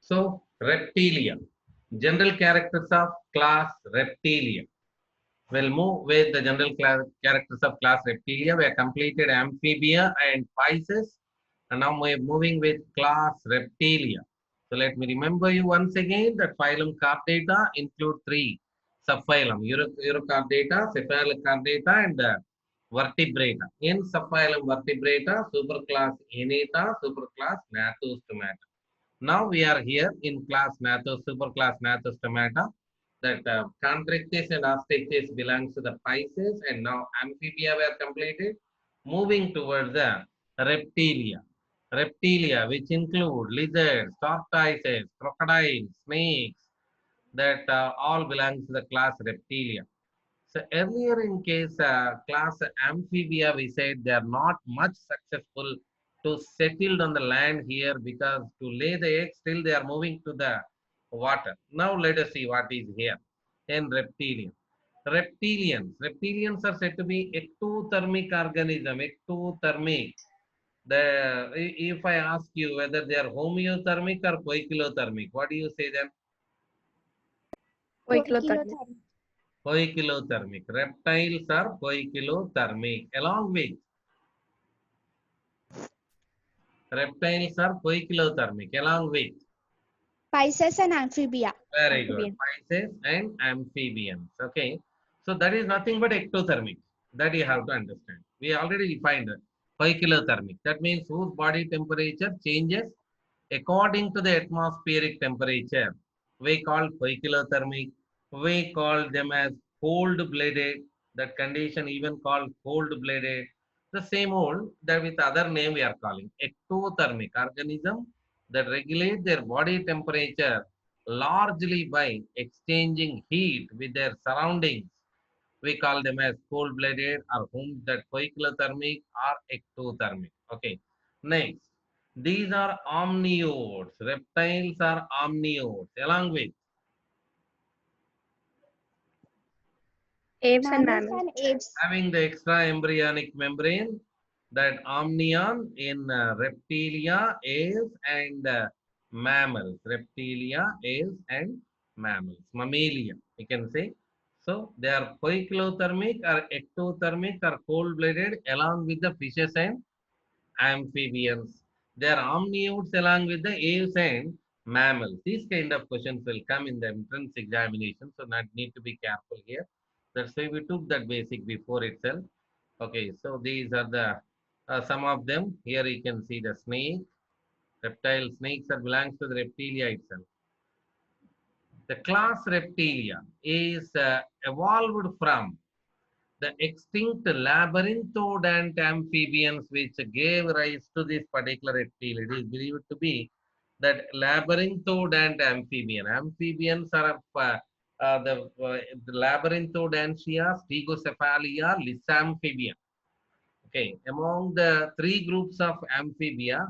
So, Reptilia. General characters of class Reptilia. We'll move with the general characters of class Reptilia. We have completed Amphibia and Pisces. And now we're moving with class Reptilia. So let me remember you once again that phylum Chordata include three subphylum, Urochordata, Cephalochordata, and Vertebrata. In subphylum Vertebrata, superclass Innata, superclass Gnathostomata. Now we are here in class superclass Gnathostomata. That Chondrichthyes and Osteichthyes belongs to the Pisces, and now Amphibia were completed. Moving towards the Reptilia. Reptilia, which include lizards, tortoises, crocodiles, snakes, that all belongs to the class Reptilia. So earlier in case class Amphibia, we said they are not much successful to settle on the land here because to lay the eggs, still they are moving to the water. Now let us see what is here in Reptilian. Reptilians are said to be ectothermic organism, ectothermic. If I ask you whether they are homeothermic or poikilothermic, what do you say then? Poikilothermic. Poikilothermic. Reptiles are poikilothermic. Along with reptiles are poikilothermic. Along with Pisces and Amphibia. very good. Pisces and amphibians. Okay. So that is nothing but ectothermic. That you have to understand. We already defined poikilothermic. That means whose body temperature changes according to the atmospheric temperature. We call poikilothermic. We call them as cold-blooded. That condition even called cold-blooded. The same old that with other name we are calling ectothermic organism that regulate their body temperature largely by exchanging heat with their surroundings. We call them as cold-blooded or whom that poikilothermic or ectothermic. Okay. Next, these are omnivores. Reptiles are omnivores. Along with Apes and mammals. having the extra embryonic membrane, that omnion in Reptilia is and mammals. Reptilia is and mammals. Mammalia, we can say. So they are poikilothermic or ectothermic or cold-blooded along with the fishes and amphibians. They are omnivores along with the aves and mammals. These kind of questions will come in the entrance examination, so not need to be careful here. That's why we took that basic before itself. Okay, so these are the some of them. Here you can see the snake, reptile snakes that belongs to the reptilia itself. The class Reptilia is evolved from the extinct labyrinthodont amphibians which gave rise to this particular reptile. It is believed to be that labyrinthodont amphibian. Amphibians are of the labyrinthodontia, stegocephalia, lysamphibia. Okay, among the three groups of amphibia,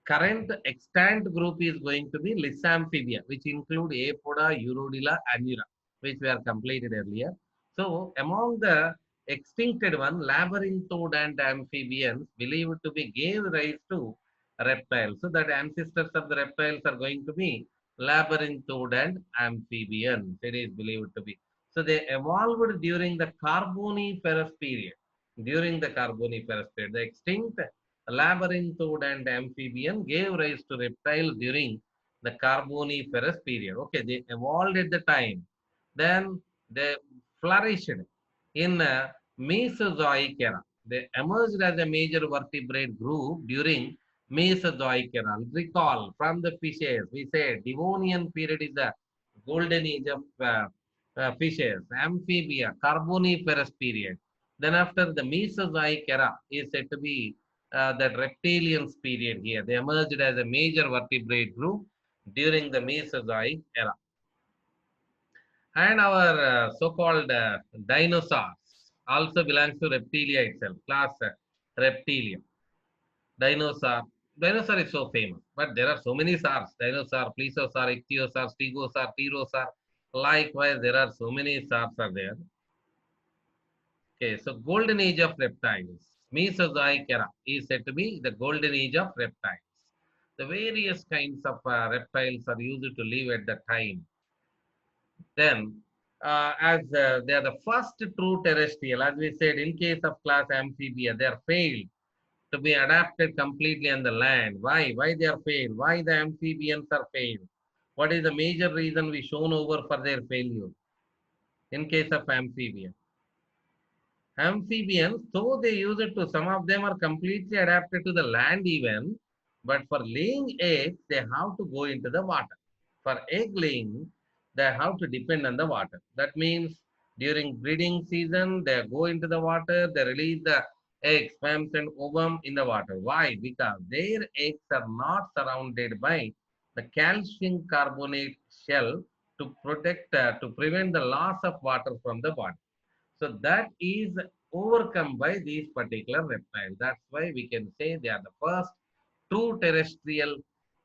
current extant group is going to be Lysamphibia, which include Apoda, Urodila, Anura, which we are completed earlier. So, among the extincted one, Labyrinthod amphibians believed to be gave rise to reptiles. So, that ancestors of the reptiles are going to be Labyrinthod amphibians. It is believed to be. So, they evolved during the Carboniferous period. During the Carboniferous period, the extinct labyrinthod amphibian gave rise to reptiles during the Carboniferous period. Okay, they evolved at the time. Then they flourished in Mesozoic era. They emerged as a major vertebrate group during Mesozoic era. Recall from the fishes, we say Devonian period is the golden age of fishes, amphibia, Carboniferous period. Then after the Mesozoic era is said to be that reptilians period here. They emerged as a major vertebrate group during the Mesozoic era. And our so-called dinosaurs also belongs to Reptilia itself, class Reptilia. Dinosaur. Dinosaur is so famous, but there are so many SARs. Dinosaur, plesiosaur, ichthyosaur, stegosaur, pterosaur. Likewise, there are so many SARs are there. Okay, so golden age of reptiles. Mesozoic era is said to be the golden age of reptiles. The various kinds of reptiles are used to live at the time. Then, as they are the first true terrestrial, as we said, in case of class amphibia, they are failed to be adapted completely on the land. Why? Why they are failed? Why the amphibians are failed? What is the major reason we shown over for their failure in case of amphibia? Amphibians, though they use it to, some of them are completely adapted to the land even, but for laying eggs, they have to go into the water. For egg laying, they have to depend on the water. That means during breeding season, they go into the water, they release the eggs, sperms and ovum in the water. Why? Because their eggs are not surrounded by the calcium carbonate shell to protect, to prevent the loss of water from the body. So that is overcome by these particular reptiles. That's why we can say they are the first true terrestrial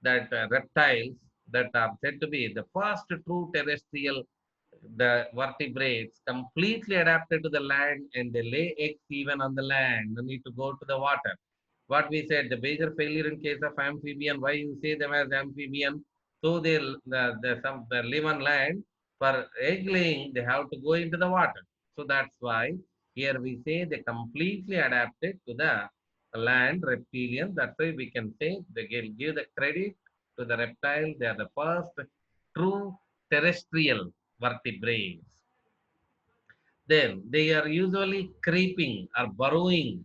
that reptiles that are said to be the first true terrestrial, the vertebrates completely adapted to the land and they lay eggs even on the land. No need to go to the water. What we said, the major failure in case of amphibian, why you say them as amphibian? So they live on land. For egg laying, they have to go into the water. So that's why here we say they completely adapted to the land reptilian. That's why we can say they give the credit to the reptile. They are the first true terrestrial vertebrates. Then they are usually creeping or burrowing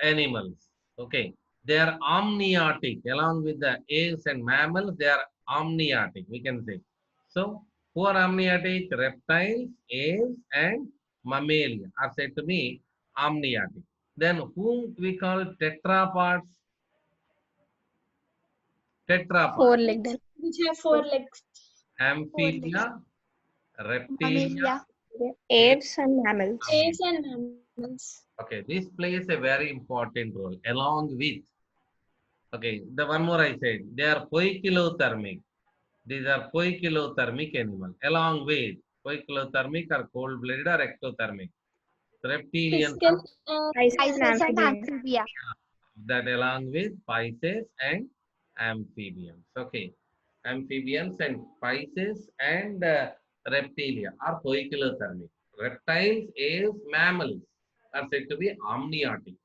animals. Okay. They are amniotic along with the aves and mammals. They are amniotic, we can say. So, who are amniotic? Reptiles, aves, and mammalia are said to be amniotic. Then, whom we call tetrapods? Tetrapods. Four-legged. Which have four legs. Amphibia, reptilia, Mammalia. aves, Apes and mammals. Apes and mammals. okay, this plays a very important role along with, okay, the one more I said, they are poikilothermic. These are poikilothermic animals along with poikilothermic or cold-blooded or ectothermic. Reptilians Fiscal are Pisces and Pisces and amphibians. amphibia. that along with Pisces and amphibians. Okay, amphibians and Pisces and reptilia are poikilothermic. Reptiles, aves, mammals are said to be amniotic.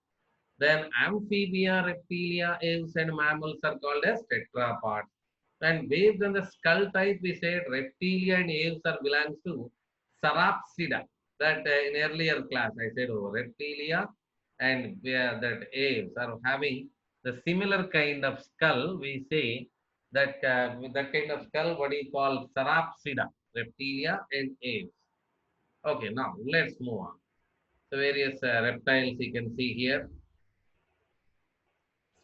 Then amphibia, reptilia, aves, and mammals are called as tetrapods. And based on the skull type, we said reptilia and aves are belongs to Sarapsida. That in earlier class I said reptilia and that aves are having the similar kind of skull. We say that with that kind of skull, what is called Sarapsida, reptilia and aves. Okay, now let's move on. The various reptiles you can see here.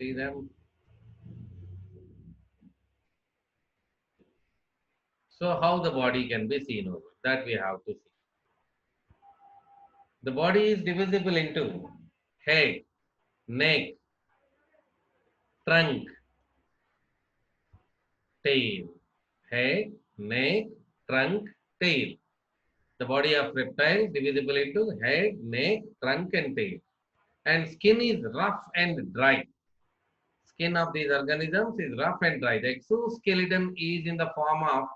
See them. So how the body can be seen over that we have to see. The body is divisible into head, neck, trunk, tail. Head, neck, trunk, tail. The body of reptile is divisible into head, neck, trunk and tail. And skin is rough and dry. Skin of these organisms is rough and dry. The exoskeleton is in the form of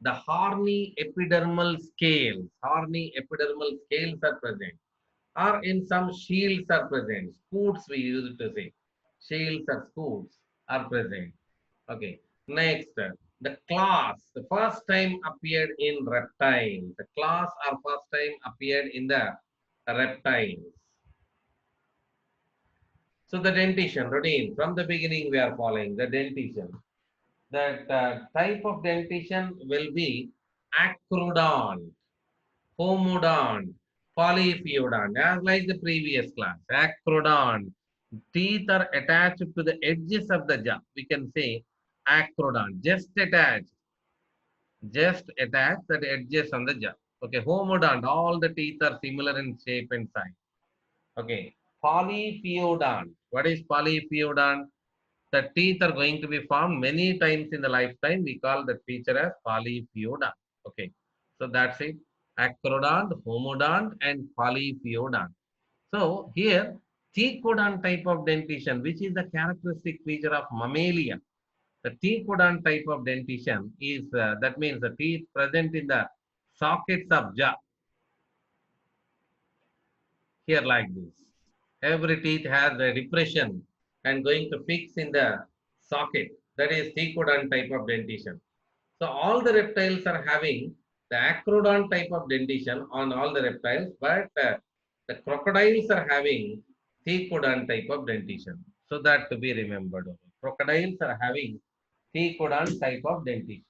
the horny epidermal scales. Horny epidermal scales are present. Or in some shields are present. Scutes we used to say. Shields or scutes are present. Okay. Next, the claws. The first time appeared in reptiles. The claws are first time appeared in the reptiles. So the dentition routine. From the beginning we are following the dentition. That type of dentition will be acrodont, homodont, polyphyodont, as like the previous class. Acrodont. Teeth are attached to the edges of the jaw. We can say acrodont, just attached at the edges on the jaw. Okay, homodont, all the teeth are similar in shape and size. Okay, polyphyodont. What is polyphyodont? The teeth are going to be formed many times in the lifetime. We call that feature as polyphyodont. Okay, so that's it. Acrodont, homodont, and polyphyodont. So here, thecodont type of dentition, which is the characteristic feature of mammalia. The T-codon type of dentition is, that means the teeth present in the sockets of jaw. Here like this. Every teeth has a depression and going to fix in the socket. That is T-codon type of dentition. So all the reptiles are having the acrodon type of dentition on all the reptiles, but the crocodiles are having T-codon type of dentition. So that to be remembered. Crocodiles are having T-codon type of dentition.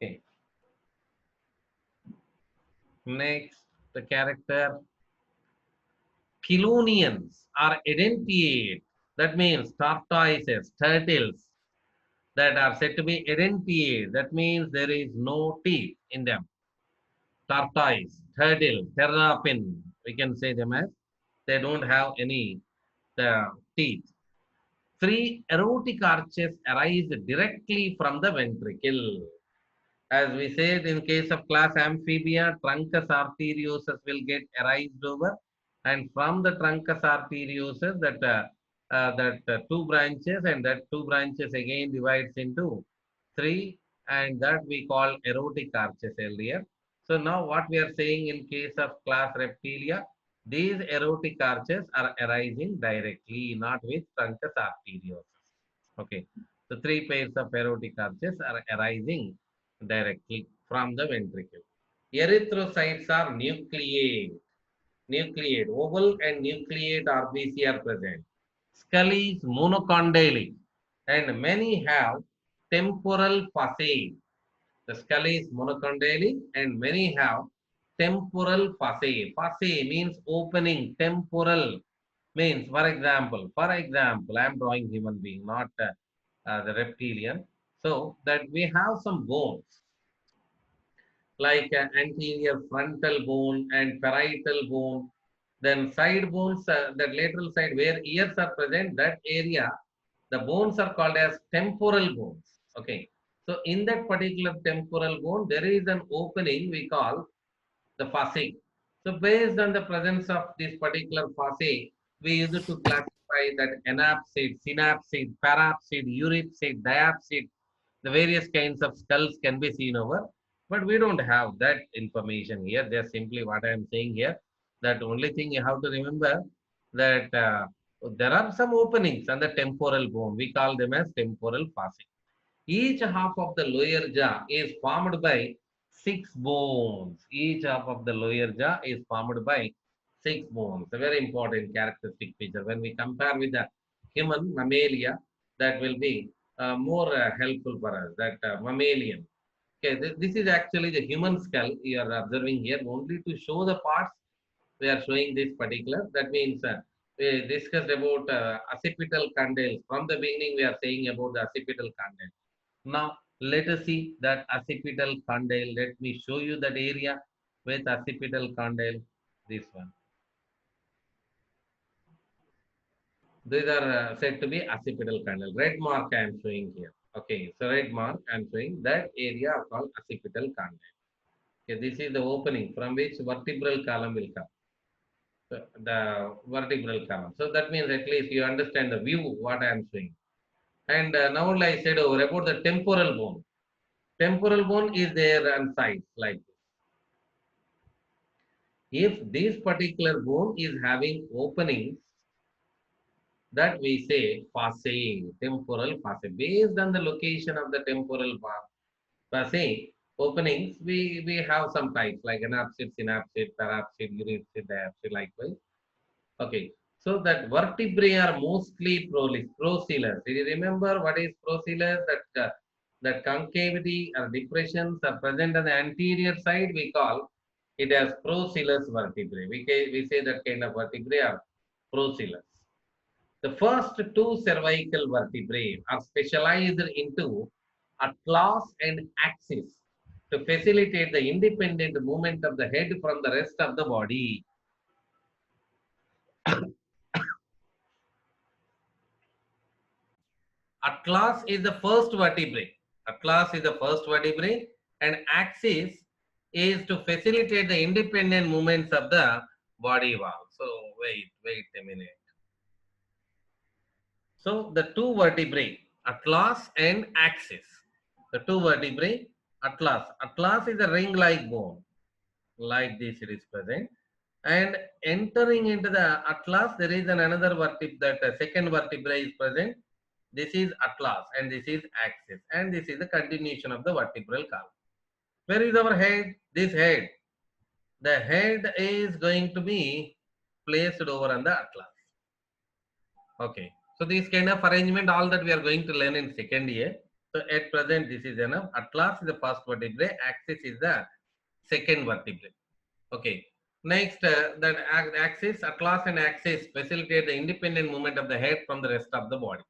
Okay. Next, the character chelonians are edentiate. That means tortoises, turtles that are said to be edentiate. That means there is no teeth in them. Tortoise, turtle, terrapin, we can say them as they don't have any teeth. Three erotic arches arise directly from the ventricle. As we said, in case of class amphibia, truncus arteriosus will get arised over, and from the truncus arteriosus, two branches, and that two branches again divides into three, and that we call erotic arches earlier. So now what we are saying in case of class reptilia, these erotic arches are arising directly, not with truncus arteriosus. Okay, so three pairs of erotic arches are arising directly from the ventricle. Erythrocytes are nucleate, oval and nucleate RBC are present. Skull is monocondylic and many have temporal foci. The skull is monocondylic and many have temporal foci. Foci means opening, temporal means, for example, I am drawing human being, not the reptilian. So that we have some bones like anterior frontal bone and parietal bone. Then side bones, that lateral side where ears are present, that area, the bones are called as temporal bones. Okay. So in that particular temporal bone, there is an opening we call the foci. So based on the presence of this particular foci, we use it to classify that anapsid, synapsid, parapsid, uripsid, diapsid, the various kinds of skulls can be seen over, but we don't have that information here. There's simply what I am saying here. That only thing you have to remember that there are some openings on the temporal bone. We call them as temporal foci. Each half of the lower jaw is formed by six bones. Each half of the lower jaw is formed by six bones. A very important characteristic feature. When we compare with the human mammalia, that will be more helpful for us. That mammalian. Okay, this is actually the human skull you are observing here. Only to show the parts, we are showing this particular. That means we discussed about occipital condyles. From the beginning, we are saying about the occipital condyle. Now, let us see that occipital condyle. Let me show you that area with occipital condyle. This one. These are said to be occipital condyle. Red mark I am showing here. Okay, so red mark I am showing that area are called occipital condyle. Okay, this is the opening from which vertebral column will come. So, the vertebral column. So that means at least you understand the view what I am showing. And now I said over about the temporal bone. Temporal bone is there on sides like this. If this particular bone is having openings, that we say foci, temporal foci. Based on the location of the temporal foci openings, we have some types like anapsid, synapsid, parapsid, uripsid, diapsid, likewise. Okay, so that vertebrae are mostly procellus. Do you remember what is procellus? That concavity or depressions are present on the anterior side. We call it as procellus vertebrae. We say that kind of vertebrae are procellus. The first two cervical vertebrae are specialized into atlas and axis to facilitate the independent movement of the head from the rest of the body. Atlas is the first vertebrae. Atlas is the first vertebrae, and axis is to facilitate the independent movements of the body wall. So wait a minute. So the two vertebrae Atlas and axis. The two vertebrae, atlas. Atlas is a ring-like bone. Like this it is present. And entering into the atlas, there is another vertebrae, that second vertebrae is present. This is atlas and this is axis. And this is the continuation of the vertebral column. Where is our head? This head. The head is going to be placed over on the atlas. Okay. So this kind of arrangement, all that we are going to learn in second year. So at present, this is enough. Atlas is the first vertebrae. Axis is the second vertebrae. Okay. Next, that axis, atlas and axis facilitate the independent movement of the head from the rest of the body.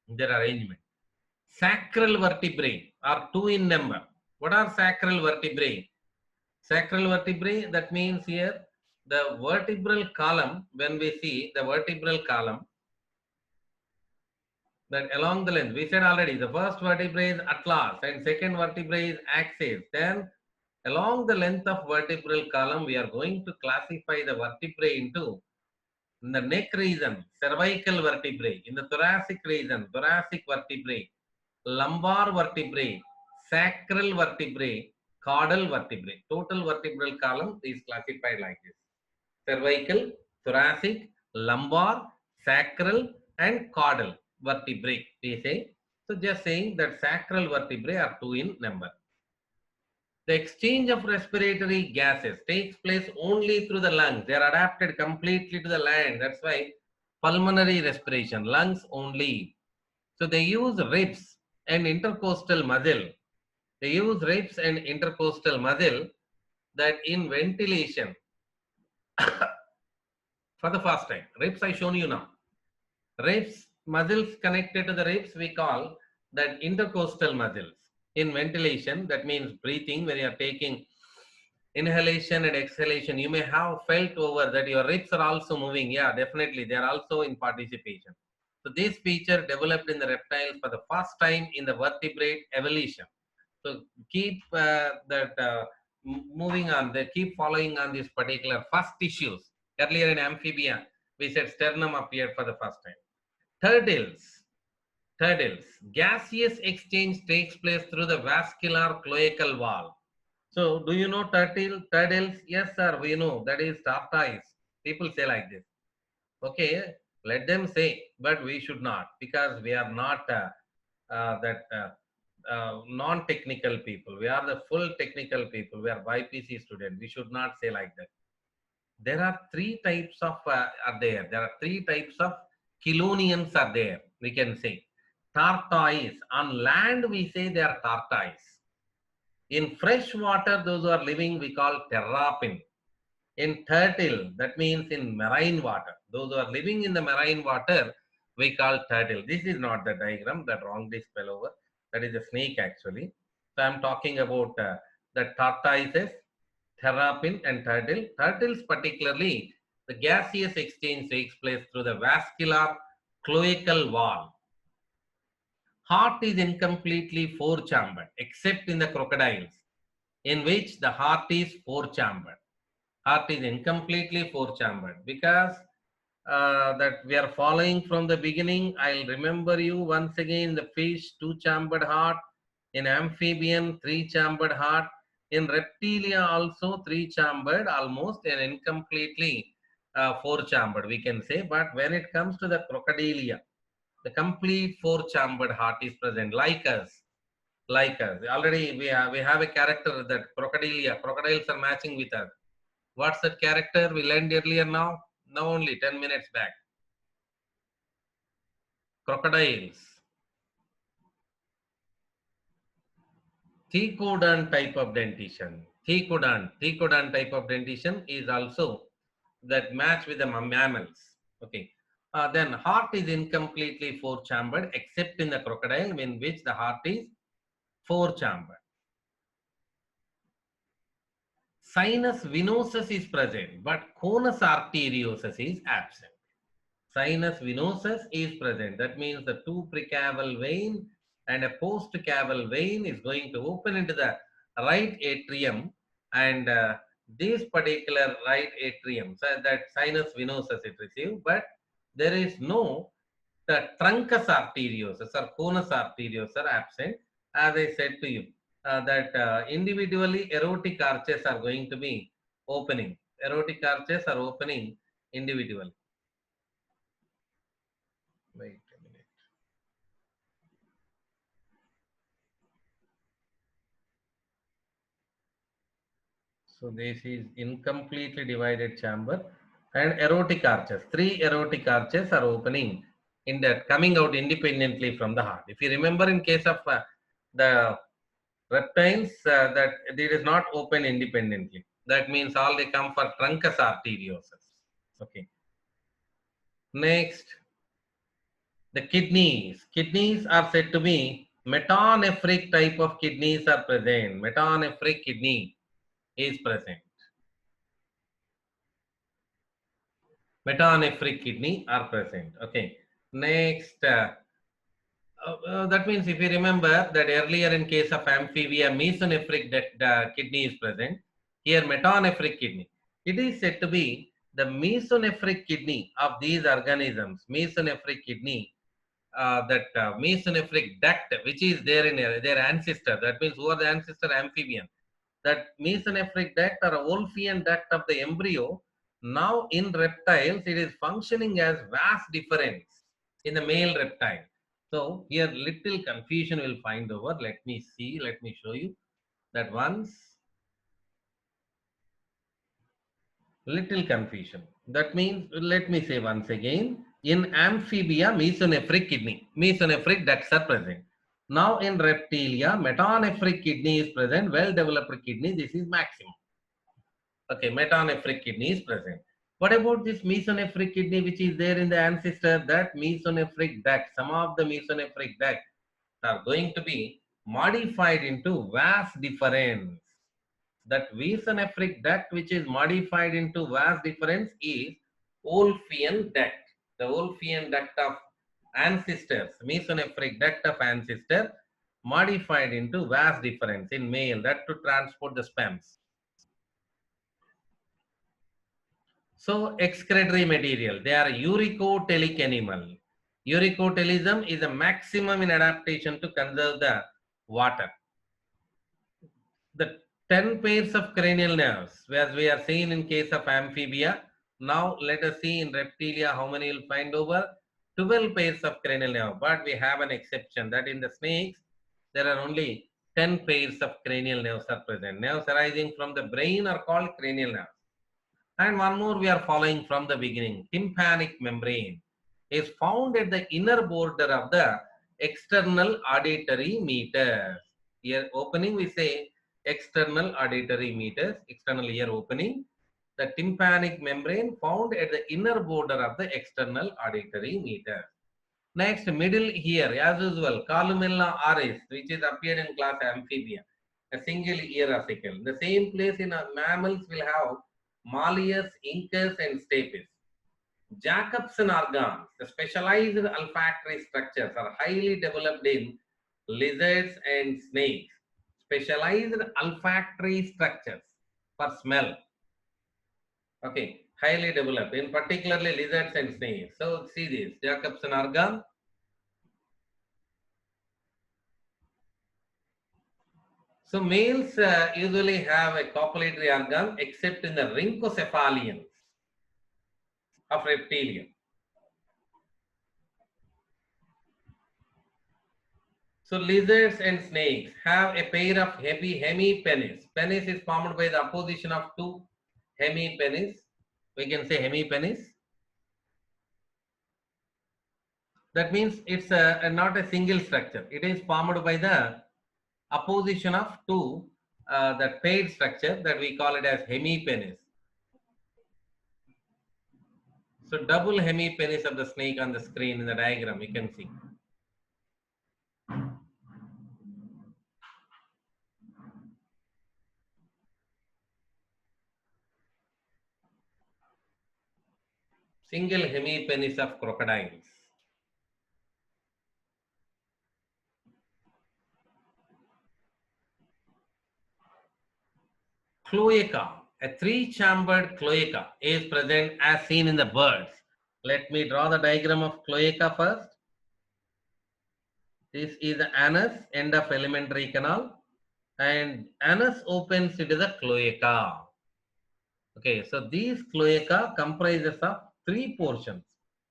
Their arrangement. Sacral vertebrae are two in number. What are sacral vertebrae? Sacral vertebrae, that means here the vertebral column, when we see the vertebral column, that along the length, we said already, the first vertebrae is atlas and second vertebrae is axis. Then along the length of vertebral column, we are going to classify the vertebrae into, in the neck region, cervical vertebrae; in the thoracic region, thoracic vertebrae; lumbar vertebrae, sacral vertebrae, caudal vertebrae. Total vertebral column is classified like this: cervical, thoracic, lumbar, sacral, and caudal vertebrae, we say. So just saying that sacral vertebrae are two in number. The exchange of respiratory gases takes place only through the lungs. They are adapted completely to the land. That's why pulmonary respiration, lungs only. So they use ribs and intercostal muscle. They use ribs and intercostal muscle that in ventilation for the first time. Ribs I shown you now. Ribs, muscles connected to the ribs, we call that intercostal muscles. In ventilation, that means breathing, when you are taking inhalation and exhalation, you may have felt over that your ribs are also moving. Yeah, definitely, they are also in participation. So this feature developed in the reptiles for the first time in the vertebrate evolution. So keep moving on. They keep following on these particular first issues. Earlier in amphibia, we said sternum appeared for the first time. Turtles. Gaseous exchange takes place through the vascular cloacal wall. So, do you know turtles? Yes, sir, we know. That is tortoise. People say like this. Okay, let them say, but we should not, because we are not non-technical people. We are the full technical people. We are YPC students. We should not say like that. There are three types of are there. There are three types of chelonians are there. We can say tortoise. On land, we say they are tortoise. In fresh water, those who are living, we call terrapin. In turtle, that means in marine water. Those who are living in the marine water, we call turtle. This is not the diagram, that wrongly spell over. That is a snake actually. So I'm talking about the tortoises, terrapin and turtle. Turtles particularly, the gaseous exchange takes place through the vascular cloacal wall. Heart is incompletely four-chambered, except in the crocodiles, in which the heart is four-chambered. Heart is incompletely four-chambered because that we are following from the beginning. I'll remember you once again: the fish, two-chambered heart; in amphibian, three-chambered heart; in reptilia also three-chambered, almost, and incompletely four-chambered, we can say. But when it comes to the crocodilia, the complete four-chambered heart is present, like us. Like us. Already we have a character, that crocodilia. Crocodiles are matching with us. What's that character we learned earlier now? Now only 10 minutes back. Crocodiles. Thecodont type of dentition. Thecodont type of dentition is also that match with the mammals. Okay. Then heart is incompletely four-chambered, except in the crocodile, in which the heart is four-chambered. Sinus venosus is present, but conus arteriosus is absent. Sinus venosus is present. That means the two precaval vein and a postcaval vein is going to open into the right atrium, and this particular right atrium, so that sinus venosus it receives, but there is no the truncus arteriosus or conus arteriosus are absent. As I said to you, that individually erotic arches are going to be opening. Erotic arches are opening individually. Wait a minute. So this is incompletely divided chamber and erotic arches. 3 erotic arches are opening in that, coming out independently from the heart. If you remember, in case of the reptiles, that it is not open independently. That means all they come for truncus arteriosus. Okay. Next, the kidneys. Kidneys are said to be metanephric type of kidneys are present. Metanephric kidney is present. Metanephric kidney are present. Okay. Next, that means if you remember that earlier in case of amphibia, mesonephric kidney is present. Here, metanephric kidney. It is said to be the mesonephric kidney of these organisms. Mesonephric kidney, mesonephric duct, which is there in their ancestor. That means who are the ancestor? Amphibian. That mesonephric duct or Wolffian duct of the embryo, now in reptiles, it is functioning as vas deferens in the male reptile. So here little confusion will find over. Let me see, let me show you that once. Little confusion. That means, let me say once again, in amphibia, mesonephric kidney, mesonephric ducts are present. Now in reptilia, metanephric kidney is present, well-developed kidney, this is maximum. Okay, metanephric kidney is present. What about this mesonephric kidney which is there in the ancestor? That mesonephric duct, some of the mesonephric ducts are going to be modified into vas deferens. That mesonephric duct which is modified into vas deferens is Wolffian duct. The Wolffian duct of ancestors, mesonephric duct of ancestor modified into vas deferens in male, that to transport the sperms. So excretory material, they are uricotelic animal. Uricotelism is a maximum in adaptation to conserve the water. The 10 pairs of cranial nerves, as we are seeing in case of amphibia. Now let us see in reptilia how many will find over. 12 pairs of cranial nerve, but we have an exception that in the snakes there are only 10 pairs of cranial nerves are present. Nerves arising from the brain are called cranial nerves. And one more we are following from the beginning. Tympanic membrane is found at the inner border of the external auditory meters. Here opening we say external auditory meters, external ear opening. The tympanic membrane found at the inner border of the external auditory meters. Next, middle ear, as usual, columella oris, which is appeared in class amphibia, a single ear acicle. The same place in mammals will have malleus, incus, and stapes. Jacobson organs, the specialized olfactory structures are highly developed in lizards and snakes. Specialized olfactory structures for smell. Okay, highly developed in particularly lizards and snakes. So see this, Jacobson organ. So males usually have a copulatory organ except in the rhynchocephalians of reptilia. So lizards and snakes have a pair of hemipenes. Penis is formed by the apposition of two hemipenes. We can say hemipenes. That means it's not a single structure. It is formed by the apposition of two that paired structure that we call it as hemipenes. So double hemipenes of the snake on the screen in the diagram you can see. Single hemipenes of crocodiles. Cloaca, a three-chambered cloaca is present as seen in the birds. Let me draw the diagram of cloaca first. This is the anus, end of alimentary canal, and anus opens into the cloaca. Okay, so these cloaca comprises of three portions: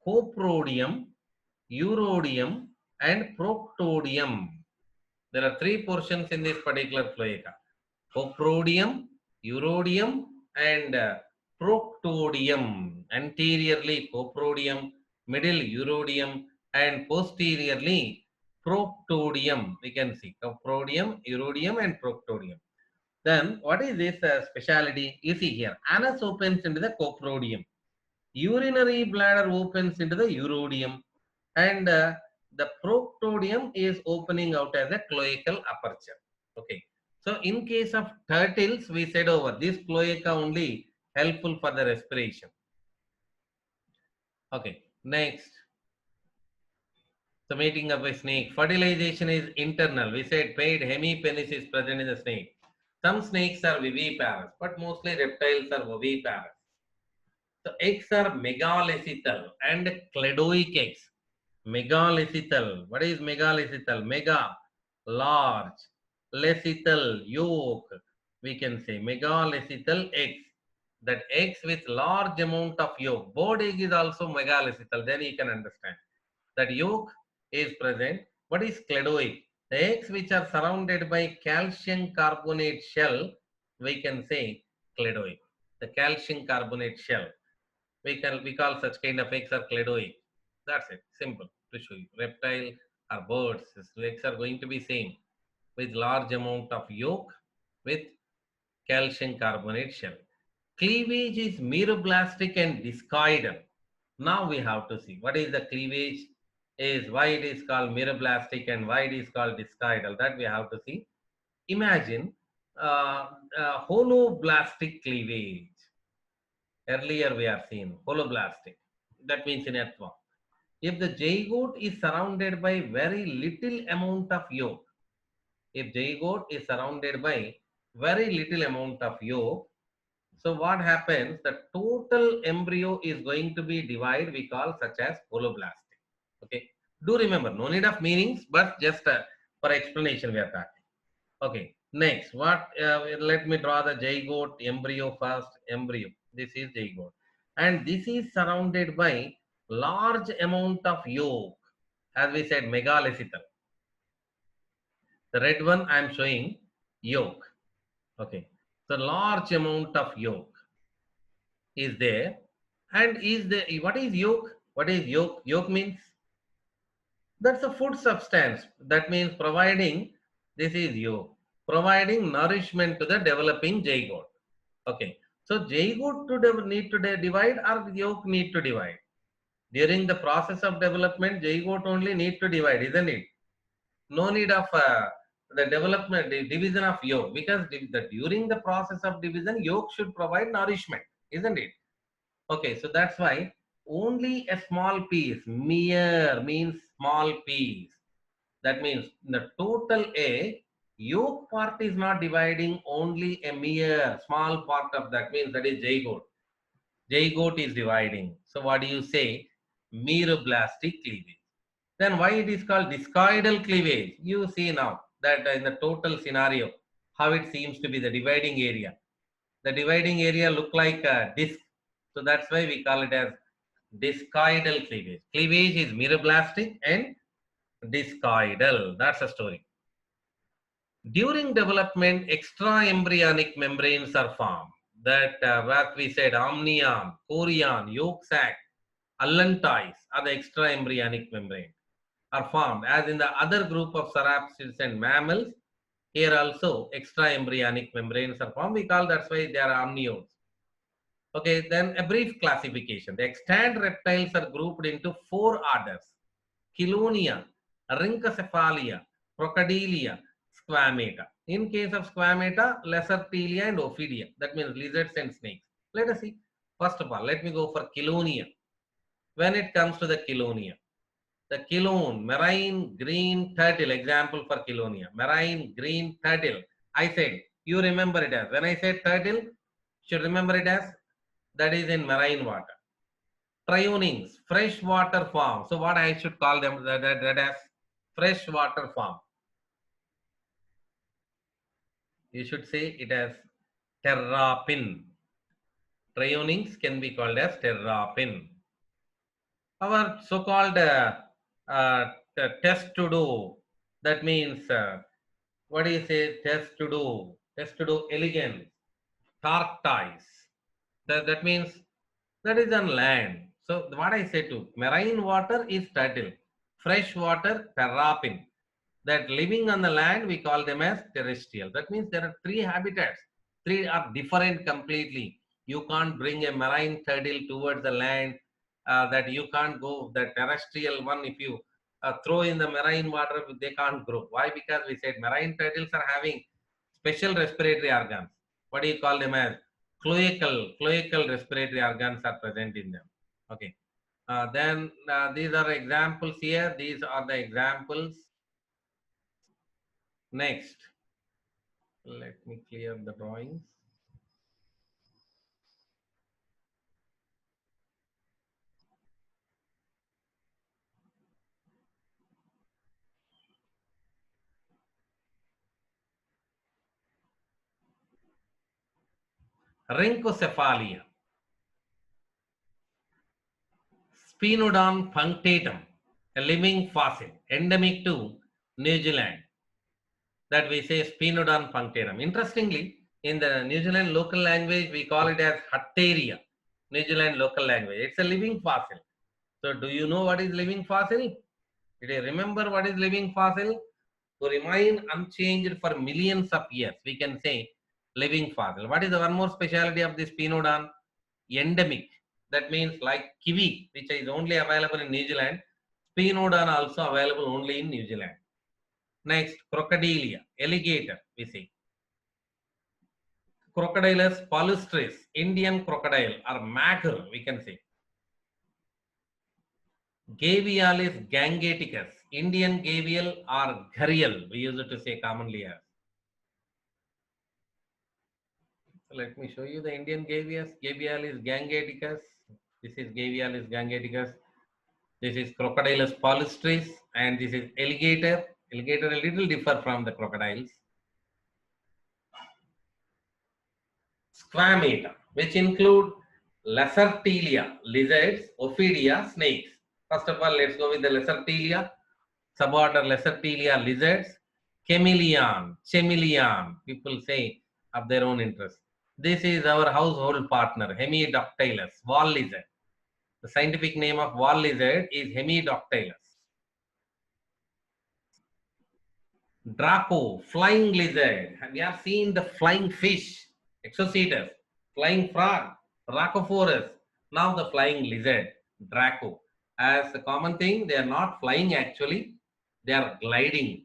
coprodium, urodium, and proctodium. There are three portions in this particular cloaca: coprodium, urodium, and proctodium. Anteriorly coprodium, middle urodium, and posteriorly proctodium. We can see coprodium, urodium, and proctodium. Then what is this speciality? You see here, anus opens into the coprodium, urinary bladder opens into the urodium, and the proctodium is opening out as a cloacal aperture. Okay. So in case of turtles, we said over this cloaca only helpful for the respiration. Okay. Next. So mating of a snake. Fertilization is internal. We said paid hemipenes is present in the snake. Some snakes are viviparous, but mostly reptiles are oviparous. So eggs are megalecythal and cladoic eggs. Megalecythal. What is megalecythal? Mega, large. Lecythal, yolk. We can say megalecythal eggs. That eggs with large amount of yolk. Bird egg is also megalecythal. Then you can understand. That yolk is present. What is cladoic? The eggs which are surrounded by calcium carbonate shell, we can say cladoic. The calcium carbonate shell. We call such kind of eggs are cladoic. That's it. Simple to show you. Reptile or birds, eggs are going to be same with large amount of yolk with calcium carbonate shell. Cleavage is meroblastic and discoidal. Now we have to see what is the cleavage, is why it is called meroblastic and why it is called discoidal. That we have to see. Imagine holoblastic cleavage. Earlier we have seen holoblastic. That means in earthworm. If the zygote is surrounded by very little amount of yolk, if zygote is surrounded by very little amount of yolk, so what happens? The total embryo is going to be divided. We call such as holoblastic. Okay. Do remember, no need of meanings, but just for explanation we are talking. Okay. Next, what? Let me draw the zygote embryo first. Embryo. This is zygote, and this is surrounded by large amount of yolk. As we said, megalecythal. The red one I am showing yolk. Okay. So large amount of yolk is there, and is there. What is yolk? What is yolk? Yolk means that's a food substance. That means providing. This is yolk. Providing nourishment to the developing zygote. Okay. So zygote to need to divide or yolk need to divide. During the process of development, zygote only need to divide, isn't it? No need of the development, the division of yolk, because during the process of division, yolk should provide nourishment, isn't it? Okay, so that's why only a small piece, mere means small piece. That means the total egg, yolk part is not dividing, only a mere small part of that, means that is zygote. Zygote is dividing. So what do you say? Meroblastic cleavage. Then why it is called discoidal cleavage? You see now that in the total scenario, how it seems to be the dividing area. The dividing area look like a disc. So that's why we call it as discoidal cleavage. Cleavage is meroblastic and discoidal. That's a story. During development, extraembryonic membranes are formed. That what we said, amnion, chorion, yolk sac, allantois are the extraembryonic membrane are formed. As in the other group of cerapsids and mammals, here also extraembryonic membranes are formed. We call that's why they are amniotes. Okay, then a brief classification. The extant reptiles are grouped into 4 orders: Chelonia, Rhynchocephalia, Crocodilia, Squamata. In case of Squamata, Lacertilia and Ophidia. That means lizards and snakes. Let us see. First of all, let me go for Chelonia. When it comes to the Chelonia, the chelone, marine green turtle, example for Chelonia, marine green turtle. I said, you remember it as, when I said turtle, should remember it as, that is in marine water. Trionyx, freshwater form. So what I should call them that as freshwater form. You should say it as terrapin. Trionyx can be called as terrapin. Our so-called test to do, that means what do you say? Test to do elegance, tortoise. That means that is on land. So what I say to marine water is turtle, fresh water terrapin. That living on the land we call them as terrestrial. That means there are three habitats. Three are different completely. You can't bring a marine turtle towards the land. That you can't go. The terrestrial one, if you throw in the marine water, they can't grow. Why? Because we said marine turtles are having special respiratory organs. What do you call them as? Cloacal respiratory organs are present in them. Okay. Then these are examples here. These are the examples. Next, let me clear the drawings. Rhynchocephalia, Spinodon punctatum, a living fossil, endemic to New Zealand. That we say Spinodon punctatum. Interestingly, in the New Zealand local language, we call it as Hatteria. New Zealand local language. It's a living fossil. So, do you know what is living fossil? Did you remember what is living fossil? To remain unchanged for millions of years, we can say living fossil. What is the one more speciality of this Spinodon? Endemic. That means like kiwi, which is only available in New Zealand, Spinodon also available only in New Zealand. Next, crocodilia, alligator, we see. Crocodiles palustris, Indian crocodile or macaque, we can say. Gavialis gangeticus, Indian gavial or gharial, we use it to say commonly as. So let me show you the Indian Gavialis gangeticus. This is Gavialis gangeticus. This is Crocodilus palustris, and this is alligator. Alligator a little differ from the crocodiles. Squamata, which include Lacertilia, lizards, Ophidia, snakes. First of all, let's go with the Lacertilia. Suborder Lacertilia, lizards. Chameleon, people say of their own interest. This is our household partner, Hemidoctylus, wall lizard. The scientific name of wall lizard is Hemidoctylus. Draco, flying lizard. Have you seen the flying fish? Exocetus, flying frog, Rhacophorus. Now the flying lizard, Draco. As a common thing, they are not flying actually, they are gliding.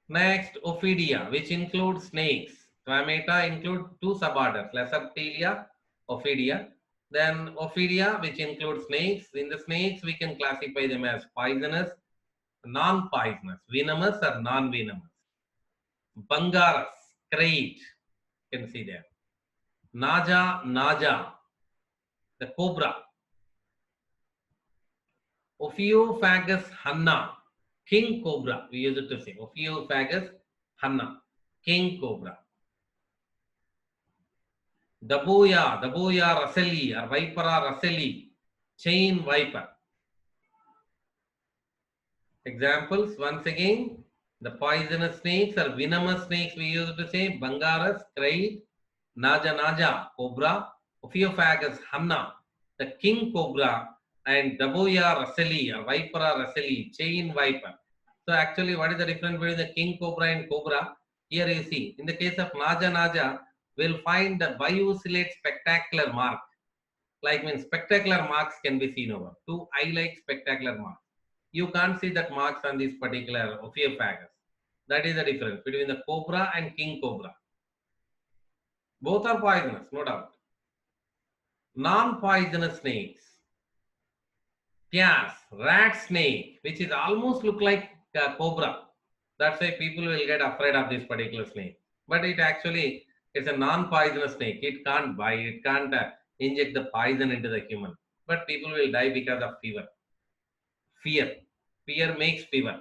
Next, Ophidia, which includes snakes. Squamata include two suborders, Lacertilia, Ophidia. Then Ophidia, which includes snakes. In the snakes, we can classify them as poisonous, non-poisonous, venomous or non-venomous. Bangaras, crate, you can see there. Naja, the cobra. Ophiophagus hanna, king cobra, we use it to say. Ophiophagus hanna, king cobra. Daboya russelli or Vipera russelli, chain viper. Examples, once again, the poisonous snakes or venomous snakes we use to say Bangaras, crate, Naja, cobra, Ophiophagus hanna, the king cobra, and Daboya russelli or Vipera russelli, chain viper. So actually, what is the difference between the king cobra and cobra? Here you see, in the case of Naja, we'll find the biocellate spectacular mark. Like when spectacular marks can be seen over. Two eye-like spectacular marks. You can't see that marks on this particular Ophiophagus. That is the difference between the cobra and king cobra. Both are poisonous, no doubt. Non-poisonous snakes. Yes, rat snake, which is almost look like a cobra. That's why people will get afraid of this particular snake. But it actually is a non-poisonous snake. It can't bite, it can't inject the poison into the human. But people will die because of fever. Fear. Fear makes fever.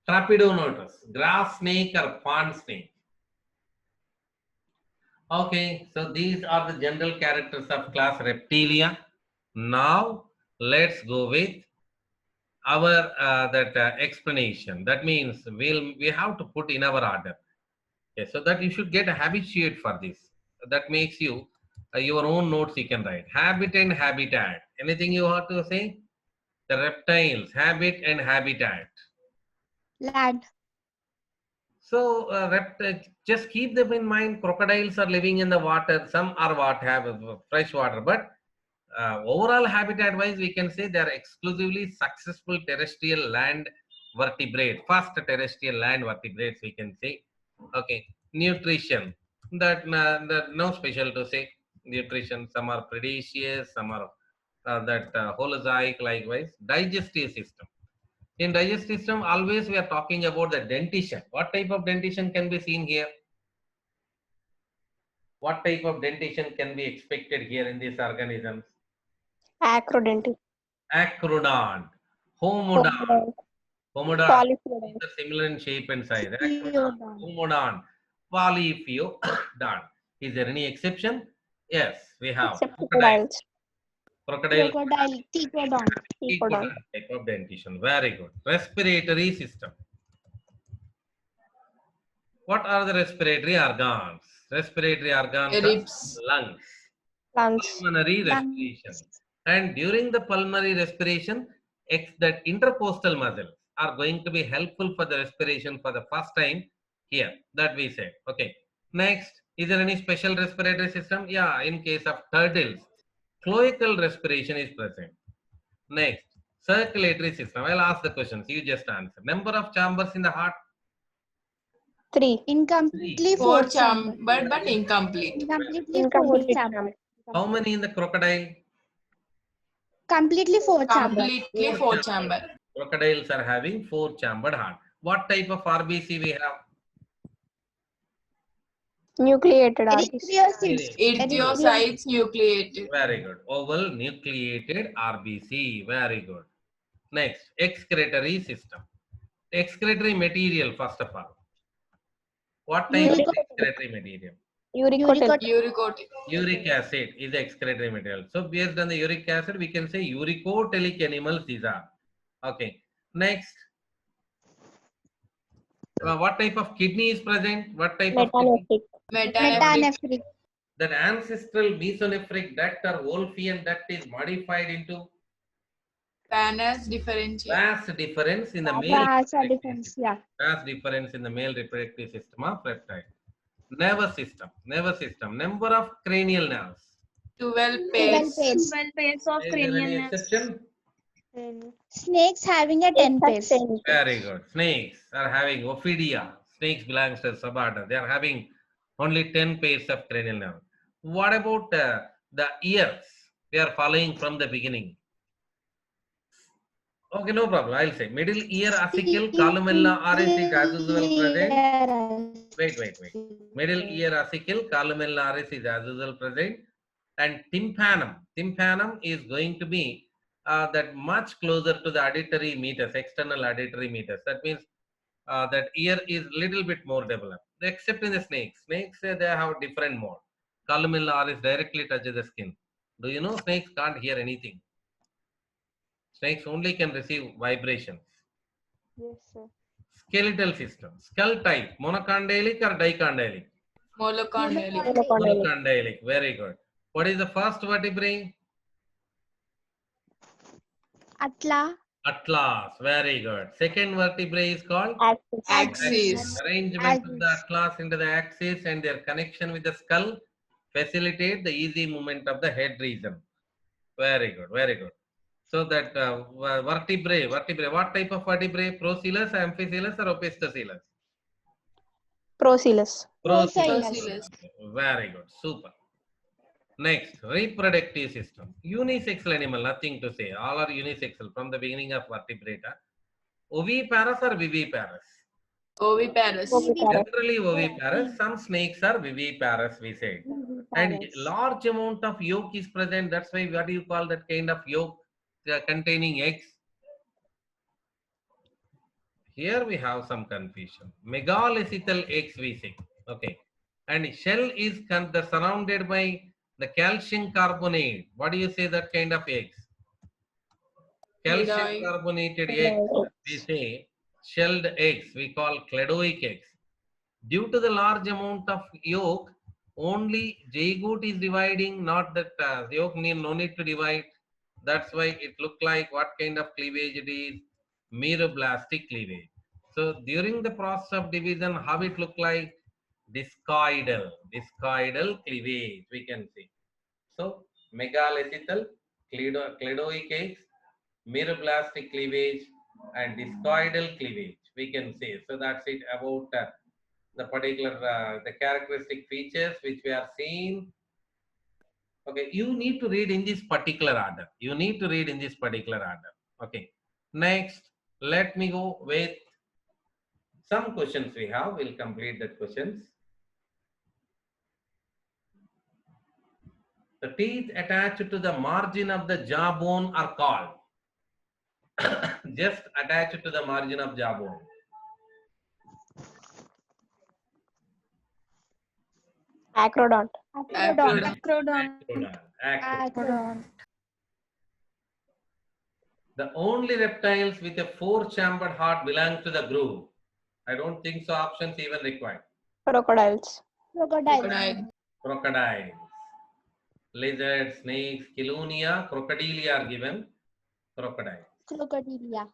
Trapedonotus, grass snake or pond snake. Okay, so these are the general characters of class Reptilia. Now let's go with our that explanation. That means we have to put in our order. Okay, so that you should get habituate for this. That makes you your own notes you can write. Habit and habitat. Anything you have to say? The reptiles, habit and habitat. Land. So just keep them in mind. Crocodiles are living in the water. Some are what have fresh water, but overall habitat wise, we can say they are exclusively successful terrestrial land vertebrates. First terrestrial land vertebrates, we can say. Okay, nutrition. That no special to say. Nutrition. Some are predaceous, some are holozoic. Likewise, digestive system. In digestive system, always we are talking about the dentition. What type of dentition can be seen here? What type of dentition can be expected here in these organisms? Acrodent. Acrodont, homodont. Homodont Polyphlodont. is similar in shape and size. Acrodont, Theodont. homodont, polyphyodont. Is there any exception? Yes, we have. Except Crocodile. crocodiles. Crocodile Crocodile. Theodont. Ecodont. type of dentition. Very good. Respiratory system. What are the respiratory organs? Respiratory organs are Ribs. lungs. Lungs. Pulmonary respiration. And during the pulmonary respiration, that intercostal muscles are going to be helpful for the respiration for the first time here. That we said. Okay. Next, is there any special respiratory system? Yeah, in case of turtles, cloacal respiration is present. Next, circulatory system. I'll ask the questions. You just answer. Number of chambers in the heart? 3. Incompletely Four four chamber. chamber but incomplete. Incompletely four Incomplete chamber. chamber. How many in the crocodile? Completely four chamber. Completely four chamber. Crocodiles are having 4-chambered heart. What type of RBC we have? Nucleated RBC. Erythrocytes. Ichthyocytes nucleated. Very good. Oval nucleated RBC. Very good. Next, excretory system. Excretory material, first of all. What type of excretory material? Uricotyl. Uricotyl. Uric acid is the excretory material. So based on the uric acid, we can say uricotelic animals these are. Okay. Next. What type of kidney is present? What type of kidney? Metanephric. Metanephric. That ancestral mesonephric duct or Wolffian duct is modified into Panas differentiate. vast difference in the male Vast reproductive difference, system. yeah. Vast difference in the male reproductive system of reptile. Nervous system. Nervous system. Number of cranial nerves. 12 12 pairs. pairs. 12 pairs of Is there any exception? Snakes having a 10 pairs. Very good. Snakes are having Ophidia. Snakes belongs to suborder. They are having only 10 pairs of cranial nerve. What about the ears? They are following from the beginning. Okay, no problem. I'll say middle ear acicle columella oris is as usual present. Wait. Middle ear acicle columella oris is as usual present. And tympanum. Tympanum is going to be that much closer to the auditory meatus, external auditory meatus. That means that ear is little bit more developed. Except in the snakes. Snakes, they have different mode. Columella oris directly touches the skin. Do you know snakes can't hear anything? Snakes only can receive vibrations. Yes, sir. Skeletal system. Skull type. Monocondylic or dicondylic? Monocondylic. Monocondylic. Very good. What is the first vertebrae? Atla. Atlas. Very good. Second vertebrae is called Axis. Axis. arrangement of the atlas into the axis and their connection with the skull facilitate the easy movement of the head region. Very good. Very good. So that vertebrae. What type of vertebrae? Procellus, amphicoelus, or opisthocoelus? Procellus. Procellus. Very good. Super. Next, reproductive system. Unisexual animal, nothing to say. All are unisexual from the beginning of vertebrata. Oviparous or viviparous? Oviparous. Generally oviparous. Some snakes are viviparous, we said. And large amount of yolk is present. That's why what do you call that kind of yolk containing eggs? here we have some confusion. Megalithical eggs we say. Okay. And shell is surrounded by the calcium carbonate. What do you say that kind of eggs? Calcium Cledoid. carbonated eggs, we say shelled eggs, we call cladoic eggs. Due to the large amount of yolk, only zygote is dividing, not that yolk no need to divide. That's why it look like what kind of cleavage it is, meroblastic cleavage. So during the process of division, how it look like? Discoidal cleavage, we can see. So megalithical, cladoic eggs, meroblastic cleavage, and discoidal cleavage, we can say. So that's it about the particular the characteristic features which we are seeing. Okay, you need to read in this particular order. You need to read in this particular order. Okay. Next, let me go with some questions we have. We'll complete the questions. The teeth attached to the margin of the jawbone are called. Just attached to the margin of jawbone. Acrodont. Acrodont. The only reptiles with a 4-chambered heart belong to the group. I don't think so. Options even required. Crocodiles. Crocodile. Crocodiles. Lizards, snakes, Chelonia, crocodilia are given. Crocodiles. Crocodilia.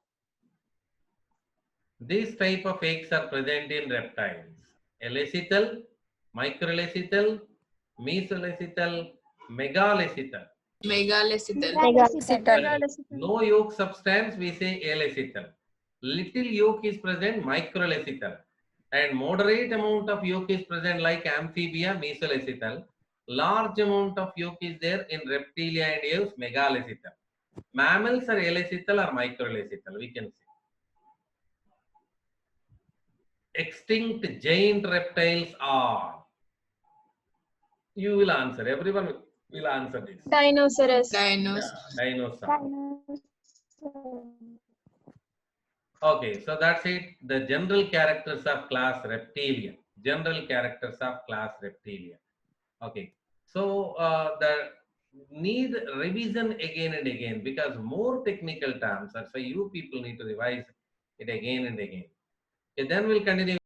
These type of eggs are present in reptiles. Elecital, microelecital, mesoelecital, megalecital. Megalecital. No yolk substance, we say elecital. Little yolk is present, microelecital. And moderate amount of yolk is present like amphibia, mesoelecital. Large amount of yolk is there in reptilia and aves, megalecital. Mammals are elecital or microelecital, we can say. Extinct giant reptiles are. You will answer. Everyone will answer this. Dinosaurs. Dinos. Dinosaur. Okay, so that's it. The general characters of class Reptilia. General characters of class Reptilia. Okay, so the need revision again and again because more technical terms. That's why you people need to revise it again and again. Okay, then we'll continue.